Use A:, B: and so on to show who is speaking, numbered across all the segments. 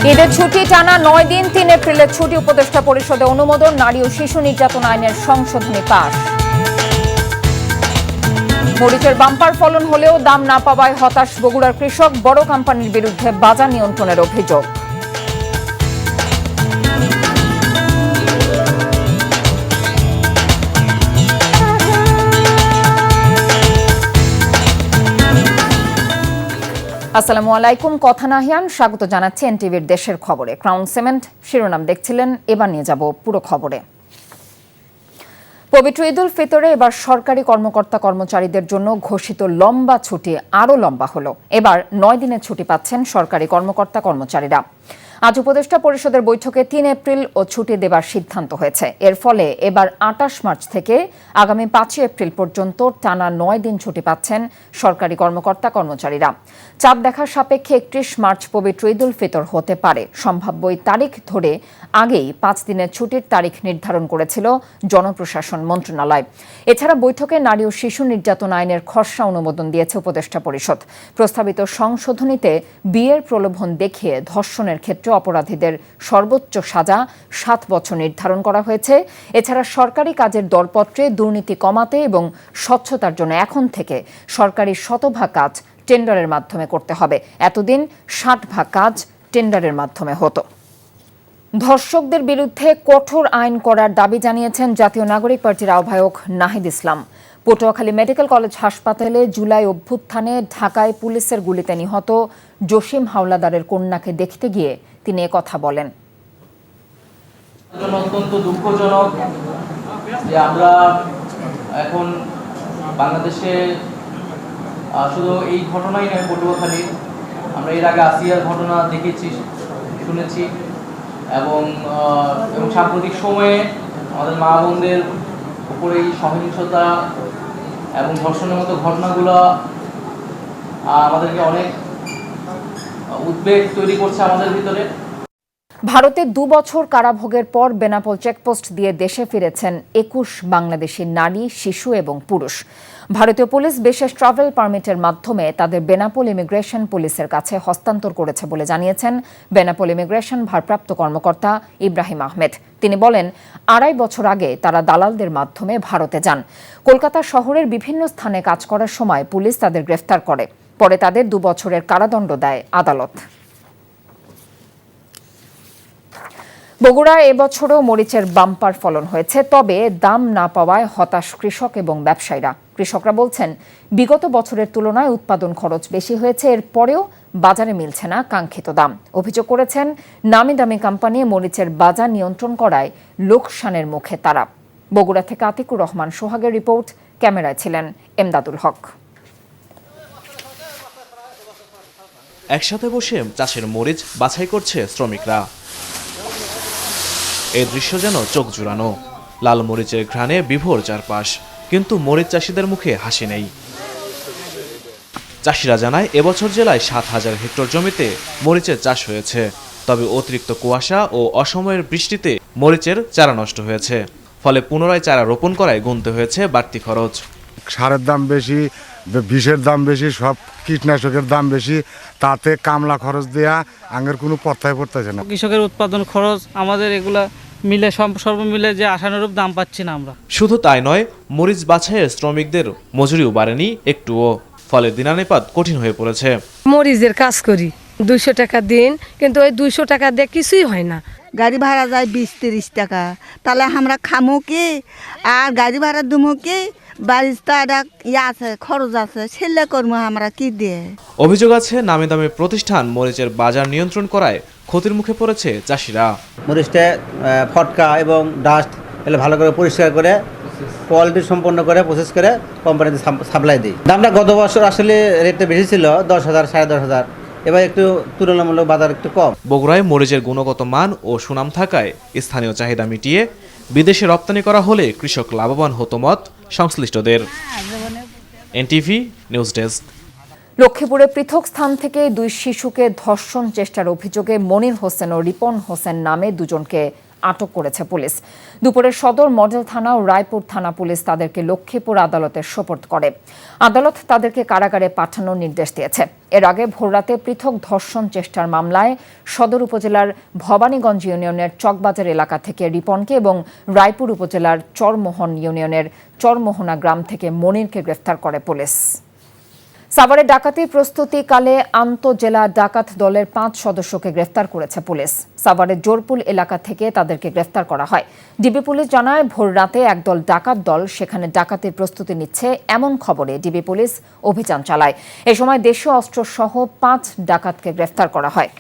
A: ঈদের ছুটি টানা 9 দিন। 3 এপ্রিলের ছুটি উপদেষ্টা পরিষদে অনুমোদন। নারী ও শিশু নির্যাতন আইনের সংশোধনী পাস। মরিচের বাম্পার ফলন হলেও দাম না পাওয়ায় হতাশ বগুড়ার কৃষক। বড় কোম্পানির বিরুদ্ধে বাজার নিয়ন্ত্রণের অভিযোগ। আসসালামু আলাইকুম, কথা নাহিয়ান স্বাগত জানাচ্ছি এনটিভির দেশের খবরে। ক্রাউন সিমেন্ট শিরোনাম দেখছিলেন, এবার নিয়ে যাব পুরো খবরে। পবিত্র ঈদ উল ফিতরে এবার সরকারি কর্মকর্তা কর্মচারীদের জন্য ঘোষিত লম্বা ছুটি আরও লম্বা হলো। এবার 9 দিনের ছুটি পাচ্ছেন সরকারি কর্মকর্তা কর্মচারীরা। আজ উপদেষ্টা পরিষদের বৈঠকে 3 এপ্রিল ও ছুটি দেবার সিদ্ধান্ত হয়েছে। এর ফলে এবার 28 মার্চ থেকে আগামী 5 এপ্রিল পর্যন্ত টানা 9 দিন ছুটি পাচ্ছেন সরকারি কর্মকর্তা কর্মচারীরা। চাপ দেখার সাপেক্ষে 31 মার্চ পবিত্র ঈদ উল ফিতর হতে পারে। সম্ভাব্য এই তারিখ ধরে আগেই 5 দিনের ছুটির তারিখ নির্ধারণ করেছিল জনপ্রশাসন মন্ত্রণালয়। এছাড়া বৈঠকে নারী ও শিশু নির্যাতন আইনের খসড়া অনুমোদন দিয়েছে উপদেষ্টা পরিষদ। প্রস্তাবিত সংশোধনীতে বিয়ের প্রলোভন দেখিয়ে ধর্ষণের ক্ষেত্রে অপরাধীদের সর্বোচ্চ সাজা 7 বছর নির্ধারণ করা হয়েছে। এছাড়া সরকারি কাজের দরপত্রে দুর্নীতি কমাতে এবং স্বচ্ছতার জন্য এখন থেকে সরকারি শতভাগ কাজ টেন্ডারের মাধ্যমে করতে হবে। এতদিন 60 ভাগ কাজ টেন্ডারের মাধ্যমে হতো। ধর্ষকদের বিরুদ্ধে কঠোর আইন করার দাবি জানিয়েছেন জাতীয় নাগরিক পার্টির আহ্বায়ক নাহিদ ইসলাম। পটুয়াখালী মেডিকেল কলেজ হাসপাতালে জুলাই অভ্যুত্থানে ঢাকায় পুলিশের গুলিতে নিহত জসিম হাওলাদারের কন্যাকে দেখতে গিয়ে তিনি কথা বলেন।
B: অত্যন্ত দুঃখজনক যে আমরা এখন বাংলাদেশে শুধু এই ঘটনাই নয়, পটুয়াখালী আমরা এর আগে আসিয়ার ঘটনা দেখেছি, শুনেছি এবং সাম্প্রতিক সময়ে আমাদের মা বোনদের উপরে এই সহিংসতা এবং ধর্ষণের মতো ঘটনাগুলো আমাদেরকে অনেক উদ্বেগ তৈরি করছে আমাদের ভিতরে।
A: ভারতে 2 বছর কারাভোগের পর বেনাপোল চেকপোস্ট দিয়ে দেশে ফিরেছেন 21 বাংলাদেশি নারী, শিশু এবং পুরুষ। ভারতীয় পুলিশ বিশেষ ট্রাভেল পারমিটের মাধ্যমে তাদের বেনাপোল ইমিগ্রেশন পুলিশের কাছে হস্তান্তর করেছে বলে জানিয়েছেন বেনাপোল ইমিগ্রেশন ভারপ্রাপ্ত কর্মকর্তা ইব্রাহিম আহমেদ। তিনি বলেন, 2.5 বছর আগে তারা দালালদের মাধ্যমে ভারতে যান। কলকাতা শহরের বিভিন্ন স্থানে কাজ করার সময় পুলিশ তাদের গ্রেফতার করে। পরে তাদের 2 বছরের কারাদণ্ড দেয় আদালত। বগুড়ায় এবছরও মরিচের বাম্পার ফলন হয়েছে, তবে দাম না পাওয়ায় হতাশ কৃষক এবং ব্যবসায়ীরা। কৃষকরা বলছেন, বিগত বছরের তুলনায় উৎপাদন খরচ বেশি হয়েছে, এরপরেও বাজারে মিলছে না কাঙ্ক্ষিত দাম। অভিযোগ করেছেন, নামি দামি কোম্পানি মরিচের বাজার নিয়ন্ত্রণ করায় লোকসানের মুখে তারা। বগুড়া থেকে আতিকুর রহমান সোহাগের রিপোর্ট, ক্যামেরায় ছিলেন এমদাদুল হক।
C: একসাথে বসে চাষের মরিচ বাছাই করছে শ্রমিকরা। এই দৃশ্য যেন চোখ জুড়ানো। লাল মরিচের ঘ্রাণে বিভোর চারপাশ, কিন্তু মরিচ চাষিদের মুখে হাসি নেই। চাষিরা জানায়, এবছর জেলায় 7,000 হেক্টর জমিতে মরিচের চাষ হয়েছে, তবে অতিরিক্ত কুয়াশা ও অসময়ের বৃষ্টিতে মরিচের চারা নষ্ট হয়েছে। ফলে পুনরায় চারা রোপণ করায় গুনতে হয়েছে বাড়তি খরচ।
D: সারের দাম বেশি, বিষের দাম বেশি, সব কীটনাশকের দাম বেশি, তাতে কামলা খরচ দেয়া আঙের কোনো পত্তায় পড়তেছে না।
E: কৃষকের উৎপাদন খরচ আমাদের এগুলা মিলে সর্বমিলে যে আশানুরূপ দাম পাচ্ছি না আমরা।
C: শুধু তাই নয়, মরিচ বাছাইয়ের শ্রমিকদের মজুরিও বাড়েনি একটুও। ফলে দিনানিপাত কঠিন হয়ে পড়েছে।
F: মরিচের কাজ করি 200 টাকা দিন, কিন্তু ওই 200 টাকা দিয়ে কিছুই হয় না।
G: গাড়ি ভাড়া যায় 20-30 টাকা, তাহলে আমরা খামো কি আর গাড়ি ভাড়া দুমো কি? বাড়ির তো একটা আছে, খরচ আছে, ছেলে কর্ম আমরা কি দিয়ে।
C: অভিযোগ আছে, নামি দামি প্রতিষ্ঠান মরিচের বাজার নিয়ন্ত্রণ করায় ক্ষতির মুখে পড়েছে চাষিরা।
H: মরিচটা ফটকা এবং ডাস্ট এগুলো ভালো করে পরিষ্কার করে কোয়ালিটি সম্পন্ন করে প্রসেস করে কোম্পানিতে সাপ্লাই দিই। দামটা গত বছর আসলে রেটটা বেশি ছিল, 10,000 10,500, এবার একটু তুলনামূলক বাজার একটু কম।
C: বগুড়ায় মরিচের গুণগত মান ও সুনাম থাকায় স্থানীয় চাহিদা মিটিয়ে বিদেশে রপ্তানি করা হলে কৃষক লাভবান হতো মত সংশ্লিষ্টদের। NTV news desk.
A: লক্ষ্মীপুরে পৃথক স্থান থেকে 2 শিশুকে ধর্ষণ চেষ্টার অভিযোগে মনির হোসেন ও রিপন হোসেন নামে 2জনকে আটক করেছে পুলিশ। দুপুরে সদর মডেল থানা ও রায়পুর থানা পুলিশ তাদেরকে লক্ষ্মীপুর আদালতে সোপর্দ করে। আদালত তাদেরকে কারাগারে পাঠানোর নির্দেশ দিয়েছে। এর আগে ভোররাতে পৃথক ধর্ষণ চেষ্টার মামলায় সদর উপজেলার ভবানীগঞ্জ ইউনিয়নের চকবাজার এলাকা থেকে রিপনকে এবং রায়পুর উপজেলার চরমোহন ইউনিয়নের চরমোহনা গ্রাম থেকে মনিরকে গ্রেফতার করে পুলিশ। সাভারে ডাকাতির প্রস্তুতিকালে আন্তঃজেলা ডাকাত দলের 5 সদস্যকে গ্রেফতার করেছে পুলিশ। সাভারের জোরপুল এলাকা থেকে তাদেরকে গ্রেফতার করা হয়। ডিবি পুলিশ জানায়, ভোররাতে একদল ডাকাত দল সেখানে ডাকাতির প্রস্তুতি নিচ্ছে এমন খবরে ডিবি পুলিশ অভিযান চালায়। এ সময় দেশীয় অস্ত্রসহ 5 ডাকাতকে গ্রেফতার করা হয়।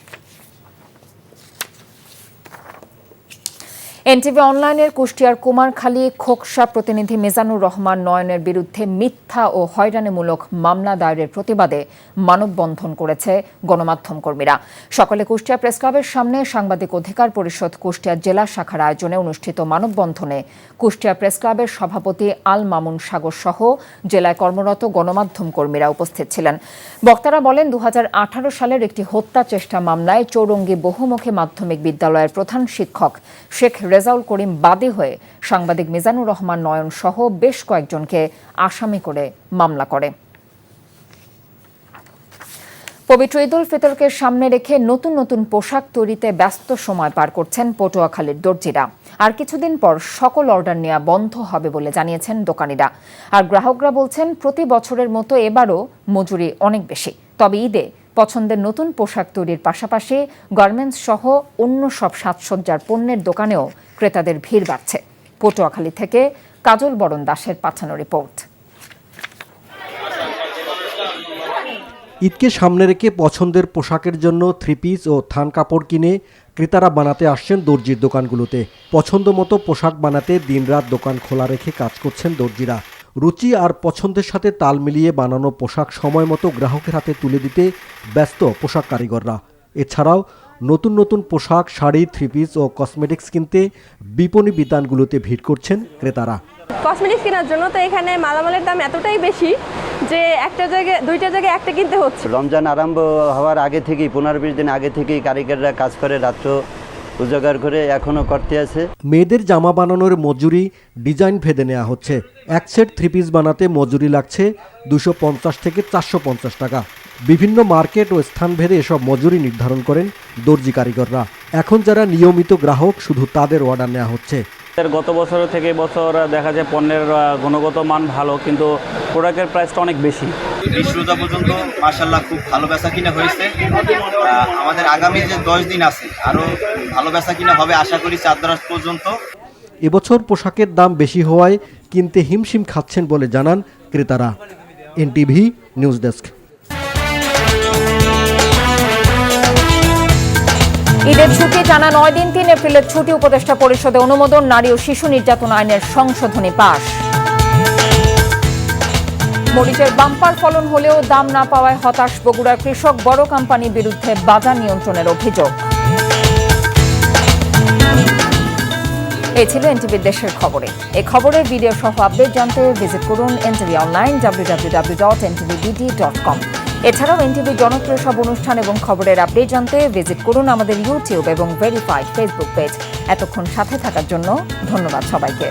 A: এনটিভি অনলাইনের কুষ্টিয়ার কুমারখালী খোকসা প্রতিনিধি মিজানুর রহমান নয়নের বিরুদ্ধে মিথ্যা ও হয়রানিমূলক মামলা দায়েরের প্রতিবাদে মানববন্ধন করেছে গণমাধ্যম কর্মীরা। সকালে কুষ্টিয়া প্রেসক্লাবের সামনে সাংবাদিক অধিকার পরিষদ কুষ্টিয়া জেলা শাখার আয়োজনে অনুষ্ঠিত মানববন্ধনে কুষ্টিয়া প্রেসক্লাবের সভাপতি আল মামুন সাগর সহ জেলায় কর্মরত গণমাধ্যম কর্মীরা উপস্থিত ছিলেন। বক্তারা বলেন, 2018 সালের একটি হত্যা চেষ্টা মামলায় চৌরঙ্গী বহুমুখী মাধ্যমিক বিদ্যালয়ের প্রধান শিক্ষক শেখ রেজাউল করিম বাদী হয়ে সাংবাদিক মিজানুর রহমান নয়ন সহ বেশ কয়েকজনকে আসামি করে মামলা করে। পবিত্র ঈদ উল ফিতরকে সামনে রেখে নতুন নতুন পোশাক তৈরিতে ব্যস্ত সময় পার করছেন পটুয়াখালীর দর্জিরা। আর কিছুদিন পর সকল অর্ডার নেওয়া বন্ধ হবে বলে জানিয়েছেন দোকানিরা। আর গ্রাহকরা বলছেন, প্রতি বছরের মতো এবারও মজুরি অনেক বেশি। তবে ঈদে পছন্দের নতুন পোশাক তৈরির পাশাপাশি গার্মেন্টস সহ অন্য সব সাজসজ্জার পণ্যের দোকানেও ক্রেতাদের ভিড় বাড়ছে। পটুয়াখালী থেকে কাজল বরণ দাসের পাঠানো রিপোর্ট।
I: ঈদকে সামনে রেখে পছন্দের পোশাকের জন্য 3 পিস ও থান কাপড় কিনে ক্রেতারা বানাতে আসছেন দর্জির দোকানগুলোতে। পছন্দ মতো পোশাক বানাতে দিনরাত দোকান খোলা রেখে কাজ করছেন দর্জিরা। রুচি আর পছন্দের সাথে তাল মিলিয়ে বানানো পোশাক সময় মতো গ্রাহকের হাতে তুলে দিতে ব্যস্ত পোশাক কারিগররা। এছাড়াও নতুন নতুন পোশাক, শাড়ি, 3 পিস ও কসমেটিক্স কিনতে বিপণী বিতানগুলোতে ভিড় করছেন ক্রেতারা।
J: কসমেটিক্স কেনার জন্য তো এখানে মালামালের দাম এতটাই বেশি যে একটা জায়গায় দুইটা জায়গায় একটা কিনতে হচ্ছে।
K: রমজান আরম্ভ হওয়ার আগে থেকেই 15-20 দিন আগে থেকেই কারিগররা কাজ করে, রাত্র উজাগার করে এখনো করতে আছে।
I: মেয়েদের জামা বানানোর মজুরি ডিজাইন ভেদে নেওয়া হচ্ছে। এক সেট 3 পিস বানাতে মজুরি লাগছে 250 থেকে 450 টাকা। বিভিন্ন মার্কেট ও স্থান ভেদে এসব মজুরি নির্ধারণ করেন দর্জি কারিগররা। এখন যারা নিয়মিত গ্রাহক, শুধু তাদের অর্ডার নেওয়া হচ্ছে।
L: গত বছর থেকে এবছর দেখা যায় পণ্যের গুণগত মান ভালো, কিন্তু প্রোডাক্টের প্রাইসটা অনেক বেশি।
M: রোজা পর্যন্ত মাশাআল্লাহ খুব ভালো বেচা কিনা হয়েছে। আমাদের আগামী যে 10 দিন আছে আরো ভালো বেচা কিনা হবে আশা করি 4 পর্যন্ত।
I: এবছর পোশাকের দাম বেশি হওয়ায় কিনতে হিমশিম খাচ্ছেন বলে জানান ক্রেতারা। NTV news desk.
A: ঈদের ছুটি টানা 9 দিন। 3 এপ্রিলের ছুটি উপদেষ্টা পরিষদে অনুমোদন। নারী ও শিশু নির্যাতন আইনের সংশোধনী পাস। মরিচের বাম্পার ফলন হলেও দাম না পাওয়ায় হতাশ বগুড়ার কৃষক। বড় কোম্পানির বিরুদ্ধে বাজার নিয়ন্ত্রণের অভিযোগ। এই ছিল এনটিভির দেশের খবরে। এই খবরের ভিডিও সহ আপডেট জানতে ভিজিট করুন এনটিভি অনলাইন www.ntvbd.com। এছাড়াও এনটিভি জনপ্রিয় সব অনুষ্ঠান এবং খবরের আপডেট জানতে ভিজিট করুন আমাদের ইউটিউব এবং ভেরিফাইড ফেসবুক পেজ। এতক্ষণ সাথে থাকার জন্য ধন্যবাদ সবাইকে।